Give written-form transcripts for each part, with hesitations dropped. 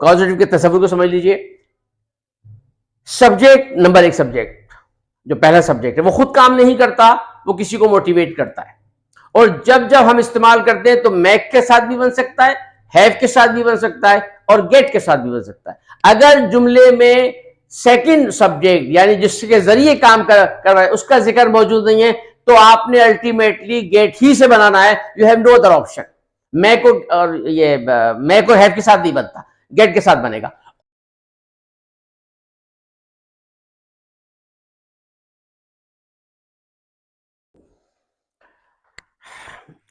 Causative के तस्वुर को समझ लीजिए। सब्जेक्ट नंबर एक, सब्जेक्ट जो पहला सब्जेक्ट है वो खुद काम नहीं करता, वो किसी को मोटिवेट करता है। और जब जब हम इस्तेमाल करते हैं तो मैक के साथ भी बन सकता है, हैव के साथ भी बन सकता है और गेट के साथ भी बन सकता है। अगर जुमले में सेकंड सब्जेक्ट यानी जिसके जरिए काम कर रहा है उसका जिक्र मौजूद नहीं है तो आपने अल्टीमेटली गेट ही से बनाना है। You have no other option. Make और ये मैक और हैव के साथ नहीं बनता, गेट के साथ बनेगा।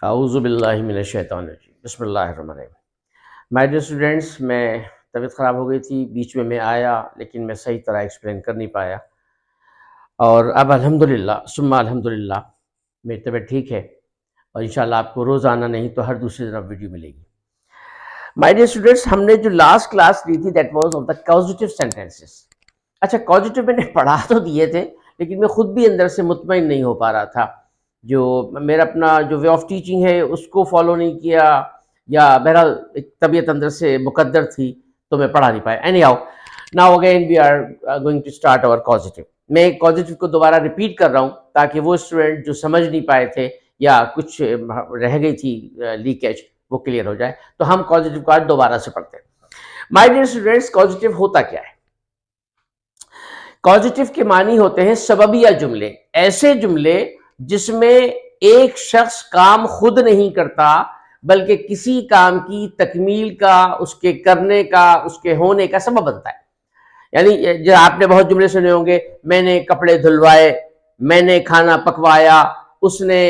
आऊज़ुबिल्लाहि मिनश्शैतानिर्रजीम, बिस्मिल्लाहिर्रहमानिर्रहीम। माय डियर स्टूडेंट्स, मैं तबीयत ख़राब हो गई थी, बीच में मैं आया लेकिन मैं सही तरह एक्सप्लेन कर नहीं पाया। और अब अल्हम्दुलिल्लाह सुम्मा अल्हम्दुलिल्लाह मेरी तबीयत ठीक है और इंशाल्लाह आपको रोज़ाना नहीं तो हर दूसरी दिन वीडियो मिलेगी। माय डियर स्टूडेंट्स, हमने जो लास्ट क्लास ली थी that was of the causative sentences. अच्छा, कॉजेटिव मैंने पढ़ा तो दिए थे लेकिन मैं खुद भी अंदर से मुतमईन नहीं हो पा रहा था। जो मेरा अपना जो वे ऑफ टीचिंग है उसको फॉलो नहीं किया या बहरहाल एक तबीयत अंदर से मुकद्दर थी तो मैं पढ़ा नहीं पाया। Any how, now again we are going to start our causative. मैं कॉजेटिव को दोबारा रिपीट कर रहा हूँ ताकि वो स्टूडेंट जो समझ नहीं पाए थे या कुछ रह गई थी लीकेज वो क्लियर हो जाए। तो हम कॉजेटिव को आज दोबारा से पढ़ते हैं। माय डियर स्टूडेंट्स, कॉजेटिव होता क्या है? कॉजेटिव के मानी होते हैं सबबिया जुमले, ऐसे जुमले जिसमें एक शख्स काम खुद नहीं करता बल्कि किसी काम की तकमील का, उसके करने का, उसके होने का सबब बनता है। यानी जो आपने बहुत जुमले सुने होंगे, मैंने कपड़े धुलवाए, मैंने खाना पकवाया, उसने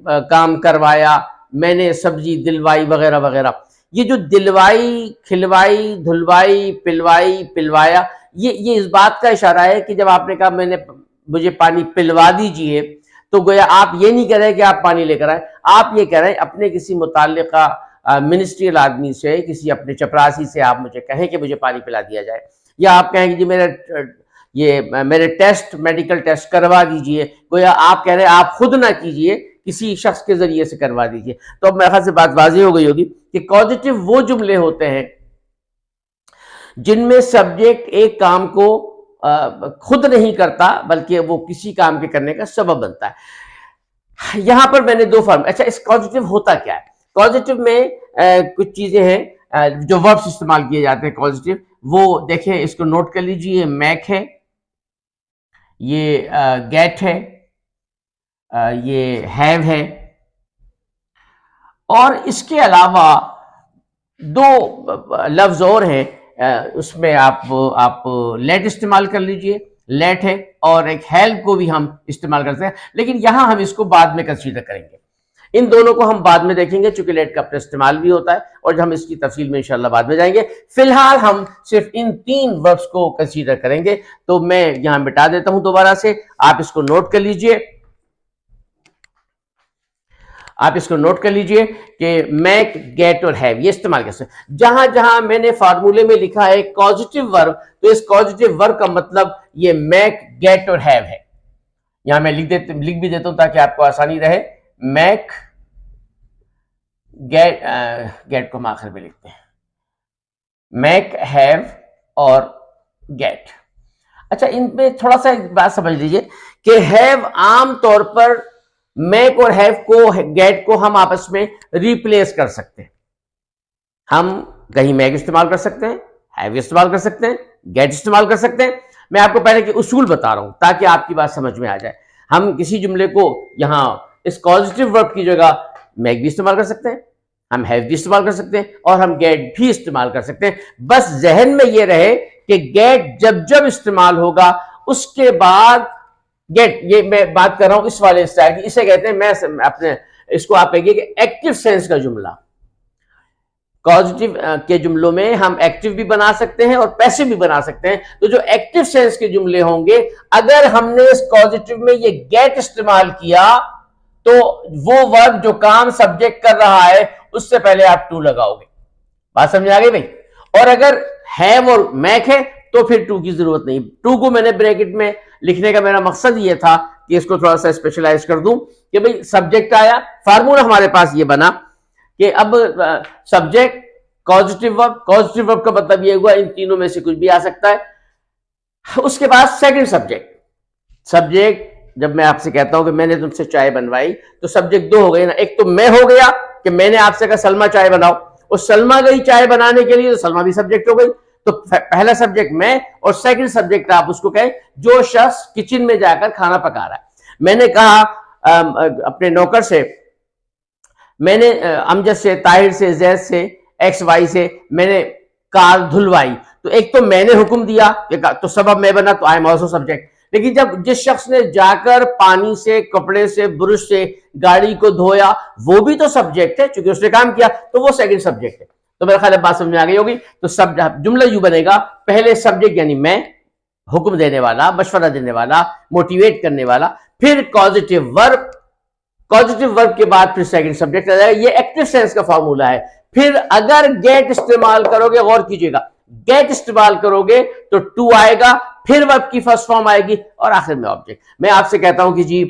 काम करवाया, मैंने सब्जी दिलवाई वगैरह वगैरह। ये जो दिलवाई, खिलवाई, धुलवाई, पिलवाई, पिलवाया, ये इस बात का इशारा है कि जब आपने कहा मैंने मुझे पानी पिलवा दीजिए तो गोया आप ये नहीं कह रहे कि आप पानी लेकर आए, आप ये कह रहे हैं अपने किसी मुताल्लिका मिनिस्ट्रियल आदमी से, किसी अपने चपरासी से आप मुझे कहें कि मुझे पानी पिला दिया जाए। या आप कहेंगे जी मेरे टेस्ट, मेडिकल टेस्ट करवा दीजिए, गोया आप कह रहे हैं आप खुद ना कीजिए, किसी शख्स के जरिए से करवा दीजिए। तो अब मेरे ख्याल से बात वाज़ेह हो गई होगी कि कॉजेटिव वो जुमले होते हैं जिनमें सब्जेक्ट एक काम को खुद नहीं करता बल्कि वो किसी काम के करने का सबब बनता है। यहां पर मैंने दो फॉर्म। अच्छा, इस कॉजेटिव होता क्या है? कॉजेटिव में कुछ चीजें हैं जो वर्ब्स इस्तेमाल किए जाते हैं कॉजेटिव, वो देखें, इसको नोट कर लीजिए। मैक है, ये गेट है, ये हैव है और इसके अलावा दो लफ्ज और हैं, उसमें आप लेट इस्तेमाल कर लीजिए, लेट है, और एक हेल्प को भी हम इस्तेमाल करते हैं लेकिन यहां हम इसको बाद में कंसीडर करेंगे। इन दोनों को हम बाद में देखेंगे चूंकि लेट का अपना इस्तेमाल भी होता है और हम इसकी तफसील में इंशाल्लाह बाद में जाएंगे। फिलहाल हम सिर्फ इन तीन वर्ब्स को कंसीडर करेंगे। तो मैं यहां मिटा देता हूं दोबारा से, आप इसको नोट कर लीजिए। आप इसको नोट कर लीजिए कि मैक, गेट और हैव ये इस्तेमाल कैसे। जहां जहां मैंने फार्मूले में लिखा है पॉजिटिव वर्ब, तो इस पॉजिटिव वर्ब का मतलब ये मैक, गेट और हैव है। यहां मैं लिख भी देता हूं ताकि आपको आसानी रहे। मैक, गेट को हम आखिर में लिखते हैं, मैक, हैव और गेट। अच्छा, इनमें थोड़ा सा एक बात समझ लीजिए कि हैव आम तौर पर मैक और हैव को, गेट को हम आपस में रिप्लेस कर सकते हैं। हम कहीं मैक इस्तेमाल कर सकते हैं, हैव इस्तेमाल कर सकते हैं, गेट इस्तेमाल कर सकते हैं। मैं आपको पहले के उसूल बता रहा हूं ताकि आपकी बात समझ में आ जाए। हम किसी जुमले को यहां इस पॉजिटिव वर्ब की जगह मैक भी इस्तेमाल कर सकते हैं, हम हैव भी इस्तेमाल कर सकते हैं और हम गेट भी इस्तेमाल कर सकते हैं। बस जहन में यह रहे कि गेट जब जब इस्तेमाल होगा उसके बाद गेट, ये मैं बात कर रहा हूं इस वाले स्टाइल की, इसे कहते हैं, मैं अपने इसको आप कहिए कि एक्टिव सेंस का जुमला। पॉजिटिव के जुमलों में हम एक्टिव भी बना सकते हैं और पैसिव भी बना सकते हैं। तो जो एक्टिव सेंस के जुमले होंगे, अगर हमने इस पॉजिटिव में ये गेट इस्तेमाल किया तो वो वर्ब जो काम सब्जेक्ट कर रहा है उससे पहले आप टू लगाओगे। बात समझ आ गई भाई? और अगर हैव और मैक है तो फिर टू की जरूरत नहीं। टू को मैंने ब्रैकेट में लिखने का मेरा मकसद ये था कि इसको थोड़ा सा स्पेशलाइज कर दूं कि भाई सब्जेक्ट आया, फार्मूला हमारे पास ये बना कि अब सब्जेक्ट पॉजिटिव वर्ब का मतलब ये हुआ इन तीनों में से कुछ भी आ सकता है। उसके बाद सेकंड सब्जेक्ट जब मैं आपसे कहता हूं कि मैंने तुमसे चाय बनवाई तो सब्जेक्ट दो हो गए ना, एक तो मैं हो गया कि मैंने आपसे कहा सलमा चाय बनाओ, और सलमा गई चाय बनाने के लिए तो सलमा भी सब्जेक्ट हो गई। तो पहला सब्जेक्ट मैं और सेकंड सब्जेक्ट आप उसको कहें जो शख्स किचन में जाकर खाना पका रहा है। मैंने कहा अपने नौकर से, मैंने अमजद से, ताहिर से, जैद से, एक्स वाई से मैंने कार धुलवाई, तो एक तो मैंने हुक्म दिया तो सबब मैं बना, तो आई एम ऑल्सो सब्जेक्ट। लेकिन जब जिस शख्स ने जाकर पानी से, कपड़े से, ब्रश से गाड़ी को धोया वो भी तो सब्जेक्ट है, क्योंकि उसने काम किया, तो वो सेकंड सब्जेक्ट है। तो मेरा ख्याल है बात समझ में आ गई होगी। तो सब जुमला यूं बनेगा, पहले सब्जेक्ट यानी मैं, हुक्म देने वाला, मशवरा देने वाला, मोटिवेट करने वाला, फिर पॉजिटिव वर्ब के बाद फिर सेकंड सब्जेक्ट आ जाएगा। ये एक्टिव सेंस का फॉर्मूला है। फिर अगर गेट इस्तेमाल करोगे, गौर कीजिएगा, गेट इस्तेमाल करोगे तो टू आएगा, फिर वर्ब की फर्स्ट फॉर्म आएगी और आखिर में ऑब्जेक्ट। मैं आपसे कहता हूं कि जी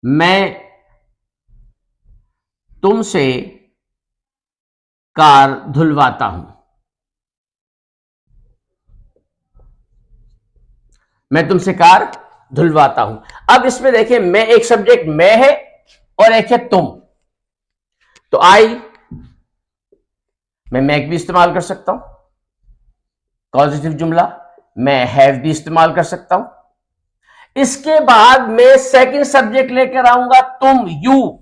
मैं तुमसे कार धुलवाता हूं, मैं तुमसे कार धुलवाता हूं। अब इसमें देखिए, मैं एक सब्जेक्ट मैं है और एक है तुम, तो मैं मैक भी इस्तेमाल कर सकता हूं, पॉजिटिव जुमला, मैं हैव भी इस्तेमाल कर सकता हूं। इसके बाद मैं सेकंड सब्जेक्ट लेकर आऊंगा तुम, you,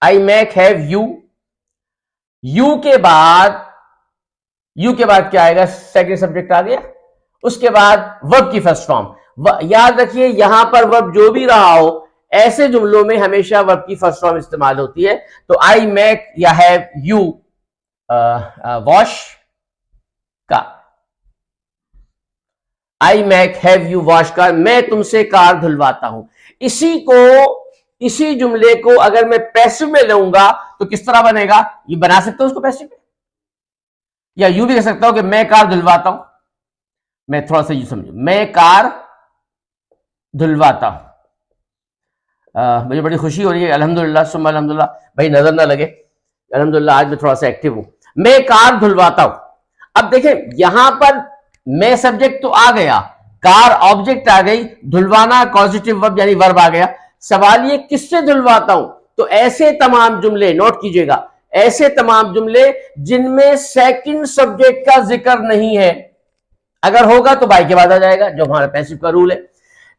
I make have you. You के बाद क्या आएगा, सेकंड सब्जेक्ट आ गया। उसके बाद वर्ब की फर्स्ट फॉर्म। याद रखिए यहां पर वर्ब जो भी रहा हो, ऐसे जुमलों में हमेशा वर्ब की फर्स्ट फॉर्म इस्तेमाल होती है। तो आई मैक या हैव यू वॉश का, I make have you wash car, मैं तुमसे कार धुलवाता हूं। इसी जुमले को अगर मैं पैसिव में लूंगा तो किस तरह बनेगा, ये बना सकता हूं उसको पैसिव में, या यूं भी कह सकता हूं कि मैं कार धुलवाता हूं। मैं थोड़ा सा यूं समझू, मैं कार धुलवाता हूं। मुझे बड़ी खुशी हो रही है, अल्हम्दुलिल्लाह सुम्मा अल्हम्दुलिल्लाह, भाई नजर ना लगे, अल्हम्दुलिल्लाह आज मैं थोड़ा सा एक्टिव हूं। मैं कार धुलवाता हूं। अब देखें यहां पर मैं सब्जेक्ट तो आ गया, कार ऑब्जेक्ट आ गई, धुलवाना पॉजिटिव वर्ब यानी वर्ब आ गया। सवाल ये किससे धुलवाता हूं, तो ऐसे तमाम जुमले, नोट कीजिएगा, ऐसे तमाम जुमले जिनमें सेकंड सब्जेक्ट का जिक्र नहीं है, अगर होगा तो बाई के बाद आ जाएगा जो हमारा पैसिव का रूल है।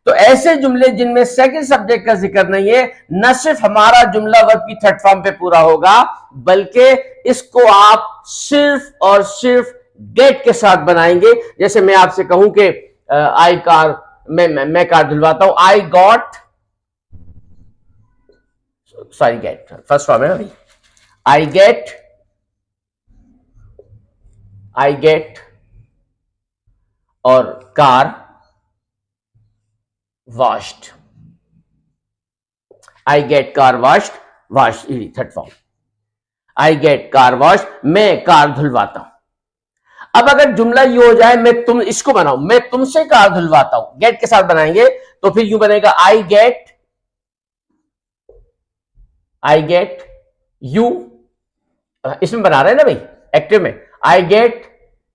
तो ऐसे जुमले जिनमें सेकंड सब्जेक्ट का जिक्र नहीं है, न सिर्फ हमारा जुमला वर्ब की थर्ड फॉर्म पे पूरा होगा, बल्कि इसको आप सिर्फ और सिर्फ गेट के साथ बनाएंगे। जैसे मैं आपसे कहूं कि आई कार, मैं कार धुलवाता हूं, I got, sorry get first form है अभी, आई गेट और car washed, I get car washed third form, I get car washed, मैं कार धुलवाता हूं। अब अगर जुमला ये हो जाए, मैं तुम, इसको बनाओ, मैं तुमसे कार धुलवाता हूं, गेट के साथ बनाएंगे तो फिर यूं बनेगा, आई गेट यू, इसमें बना रहे हैं ना भाई एक्टिव में, आई गेट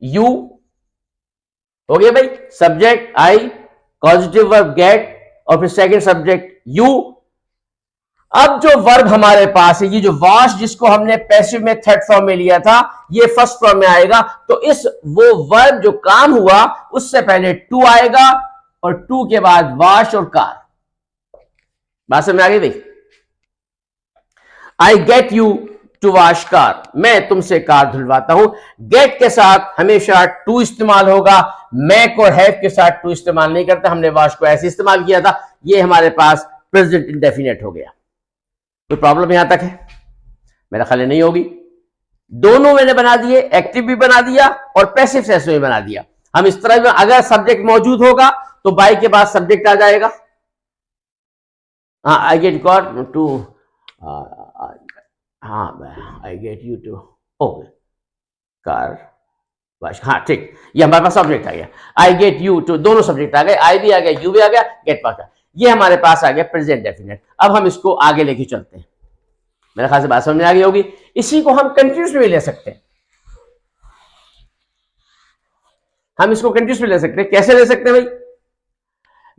यू हो गया भाई, subject I, positive verb get और फिर सेकंड सब्जेक्ट यू। अब जो वर्ब हमारे पास है, ये जो वॉश जिसको हमने पैसिव में थर्ड फॉर्म में लिया था, ये फर्स्ट फॉर्म में आएगा। तो इस वो वर्ब जो काम हुआ उससे पहले टू आएगा और टू के बाद वॉश और कार। बात समझ में आ गई भाई, I get you to wash car, मैं तुमसे कार धुलवाता हूं। गेट के साथ हमेशा टू इस्तेमाल होगा, मैक और हैव के साथ टू इस्तेमाल नहीं करता। हमने वॉश को ऐसे इस्तेमाल किया था, ये हमारे पास प्रेजेंट इंडेफिनिट हो गया। कोई प्रॉब्लम यहां तक है? मेरा ख्याल नहीं होगी। दोनों मैंने बना दिए, एक्टिव भी बना दिया और पैसिव सेंस में भी बना दिया। हम इस तरह में, अगर सब्जेक्ट मौजूद होगा तो बाई के बाद सब्जेक्ट आ जाएगा। हाँ, आई गेट गॉट टू, हाँ I get you to, okay car wash, हाँ ठीक, ये हमारे पास सब्जेक्ट आ गया। आई गेट यू टू, दोनों सब्जेक्ट आ गए, आई भी आ गया, यू भी आ गया, गेट पास, ये हमारे पास आ गया प्रेजेंट डेफिनेट। अब हम इसको आगे लेके चलते हैं। मेरे ख्याल से बात समझ में आ गई होगी। इसी को हम कंटिन्यूस में ले सकते हैं, हम इसको कंटिन्यूस में ले सकते हैं। कैसे ले सकते हैं भाई?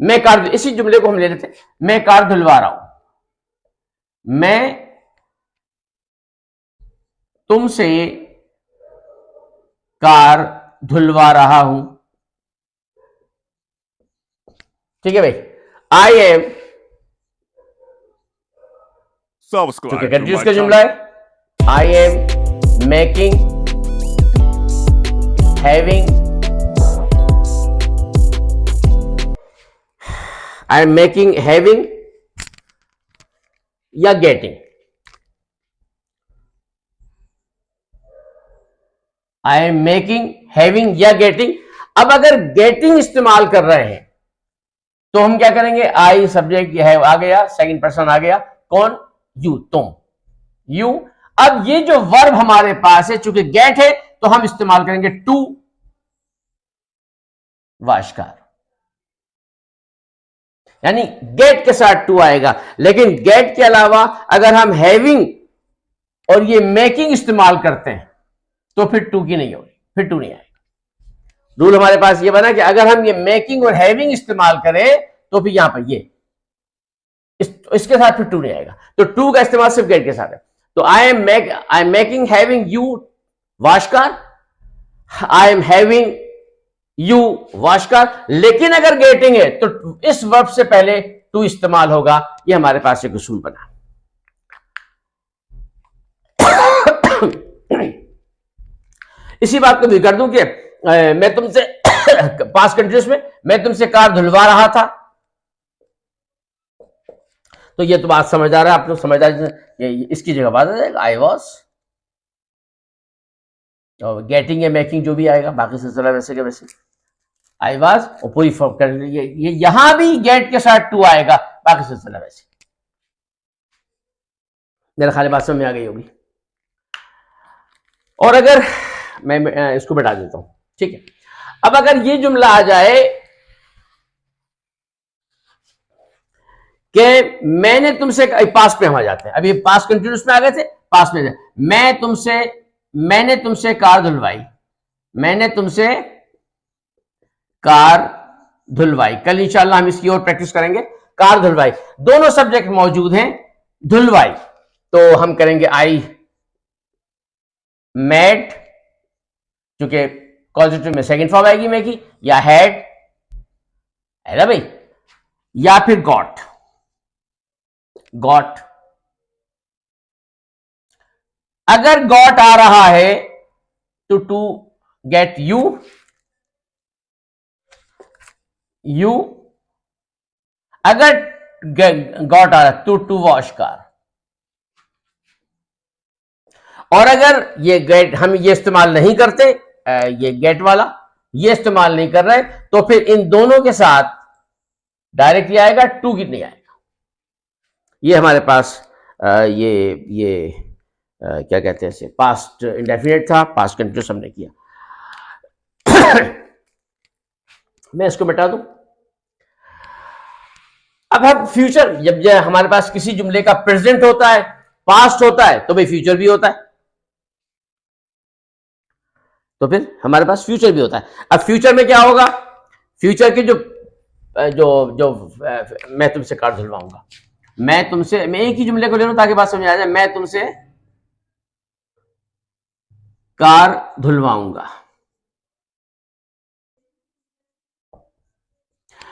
मैं कार, इसी जुमले को हम ले लेते हैं, मैं कार धुलवा रहा हूं, मैं तुमसे कार धुलवा रहा हूं। ठीक है भाई, आई एम, क्योंकि कंटिन्यूस का जुमला है, I am making, having, I am making, having या getting. I am making, having या गेटिंग। अब अगर गेटिंग इस्तेमाल कर रहे हैं तो हम क्या करेंगे? आई सब्जेक्ट है आ गया, सेकंड पर्सन आ गया, कौन? यू, तुम, यू। अब ये जो वर्ब हमारे पास है, चूंकि गेट है तो हम इस्तेमाल करेंगे टू वाशकार, यानी गेट के साथ टू आएगा। लेकिन गेट के अलावा अगर हम हैविंग और ये मेकिंग इस्तेमाल करते हैं तो फिर टू की नहीं होगी, फिर टू नहीं आएगा। रूल हमारे पास ये बना कि अगर हम ये मेकिंग और हैविंग इस्तेमाल करें तो फिर यहां पर ये इसके साथ फिर टू नहीं आएगा। तो टू का इस्तेमाल सिर्फ गेट के साथ है। तो I am making, having you wash car, I am having you wash car. लेकिन अगर गेटिंग है तो इस वर्ब से पहले टू इस्तेमाल होगा। ये हमारे पास एक उसूल बना। इसी बात को भी कर दूं कि मैं तुमसे पास्ट कंटिन्यूअस में मैं तुमसे कार धुलवा रहा था, तो ये तो बात समझ आ रहा है, आप लोग समझ आ रहे, इसकी जगह बात आ जाएगा आई वॉज, और गेटिंग या मेकिंग जो भी आएगा बाकी सिलसिला वैसे के वैसे आई वॉज, और पूरी फॉर्म कर ये यहां भी गेट के साथ टू आएगा, बाकी सिलसिला वैसे। मेरा ख्याल बात समझ में आ गई होगी। और अगर मैं इसको बैठा देता हूं, ठीक है। अब अगर ये जुमला आ जाए कि मैंने तुमसे, पास्ट में हम आ जाते हैं, अभी पास्ट कंटिन्यूस में आ गए थे, पास्ट में मैंने तुमसे कार धुलवाई, मैंने तुमसे कार धुलवाई। कल इंशाल्लाह हम इसकी और प्रैक्टिस करेंगे। कार धुलवाई, दोनों सब्जेक्ट मौजूद हैं। धुलवाई तो हम करेंगे आई मेड, क्योंकि पॉजिटिव में सेकंड फॉर्म आएगी मैं की, या हैड है ना भाई, या फिर गॉट, गॉट। अगर गॉट आ रहा है तो टू गेट यू, यू। अगर गॉट आ रहा है तो टू वॉश कार। और अगर ये गेट हम ये इस्तेमाल नहीं करते, ये गेट वाला ये इस्तेमाल नहीं कर रहे, तो फिर इन दोनों के साथ डायरेक्टली आएगा, टू की नहीं आएगा। ये हमारे पास ये क्या कहते हैं इसे, पास्ट इंडेफिनिट था, पास्ट कंटिन्यूअस हमने किया। मैं इसको मिटा दूं। अब हम फ्यूचर, जब हमारे पास किसी जुमले का प्रेजेंट होता है, पास्ट होता है, तो भाई फ्यूचर भी होता है, तो फिर हमारे पास फ्यूचर भी होता है। अब फ्यूचर में क्या होगा? फ्यूचर के जो जो जो मैं तुमसे कार धुलवाऊंगा, मैं एक ही जुमले को ले लूं ताकि बात समझ आ जाए। मैं तुमसे कार धुलवाऊंगा,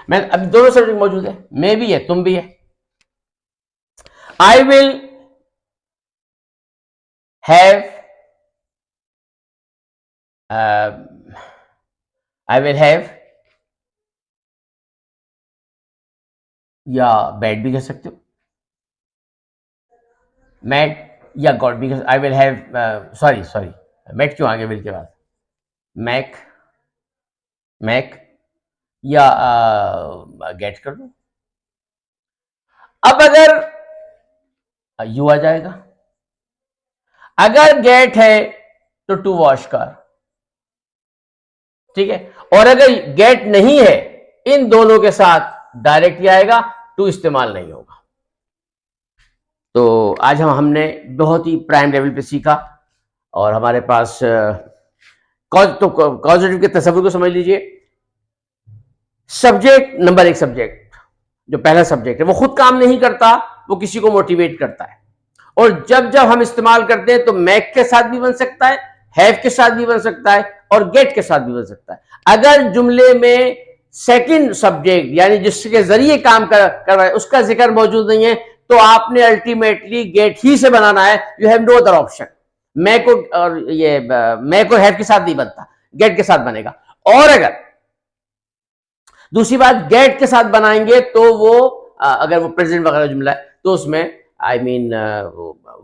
मैं अब दोनों सब्जेक्ट मौजूद है, मैं भी है, तुम भी है। I will have, I will have, या बैड भी कह सकते हो, मैड या गॉड भी। I will have, sorry mat क्यों आगे विल के बाद, मैक, मैक या गेट कर दो। अब अगर यू आ जाएगा, अगर गेट है तो टू वॉश कार, ठीक है। और अगर गेट नहीं है, इन दोनों के साथ डायरेक्टली आएगा, टू इस्तेमाल नहीं होगा। तो आज हमने बहुत ही प्राइम लेवल पे सीखा और हमारे पास कॉजेटिव के तस्वुर को समझ लीजिए। सब्जेक्ट नंबर एक, सब्जेक्ट जो पहला सब्जेक्ट है वो खुद काम नहीं करता, वो किसी को मोटिवेट करता है। और जब जब हम इस्तेमाल करते हैं तो मैक के साथ भी बन सकता है, हैव के साथ भी बन सकता है और गेट के साथ भी बन सकता है। अगर जुमले में सेकंड सब्जेक्ट यानी जिसके जरिए काम कर रहा है उसका जिक्र मौजूद नहीं है तो आपने अल्टीमेटली गेट ही से बनाना है। You have no other option. मैं को और ये मैं को हैव के साथ नहीं बनता, गेट के साथ बनेगा। और अगर दूसरी बात गेट के साथ बनाएंगे तो वो अगर वो प्रेजेंट वगैरह जुमला है तो उसमें आई मीन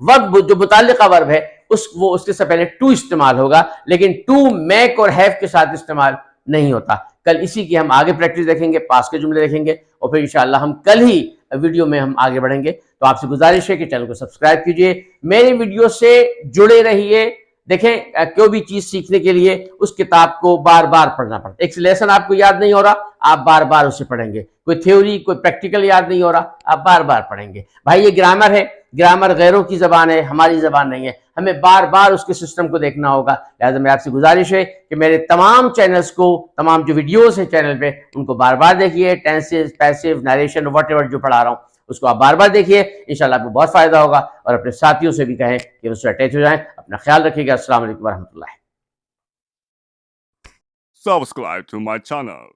वर्ब जो मुताल्लिका वर्ब है वो उसके से पहले टू इस्तेमाल होगा, लेकिन टू मैक और हैव के साथ इस्तेमाल नहीं होता। कल इसी की हम आगे प्रैक्टिस देखेंगे, पास के जुमले देखेंगे और फिर इंशाल्लाह हम कल ही वीडियो में हम आगे बढ़ेंगे। तो आपसे गुजारिश है कि चैनल को सब्सक्राइब कीजिए, मेरे वीडियो से जुड़े रहिए। देखें कोई भी चीज सीखने के लिए उस किताब को बार बार पढ़ना पड़ता है। एक लेसन आपको याद नहीं हो रहा, आप बार बार उसे पढ़ेंगे। कोई थ्योरी कोई प्रैक्टिकल याद नहीं हो रहा, आप बार बार पढ़ेंगे। भाई ये ग्रामर है, ग्रामर गैरों की जबान है, हमारी जबान नहीं है, हमें बार बार उसके सिस्टम को देखना होगा। लिहाजा मेरी आपसे गुजारिश है कि मेरे तमाम चैनल्स को, तमाम जो वीडियोस हैं चैनल पे, उनको बार बार देखिए। टेंसेस, पैसिव, नरेशन, व्हाटएवर जो पढ़ा रहा हूँ उसको आप बार बार देखिए, इंशाल्लाह आपको बहुत फायदा होगा। और अपने साथियों से भी कहें कि उससे अटैच हो जाएं। अपना ख्याल रखिएगा। अस्सलाम वालेकुम रहमतुल्लाह। Subscribe to my channel.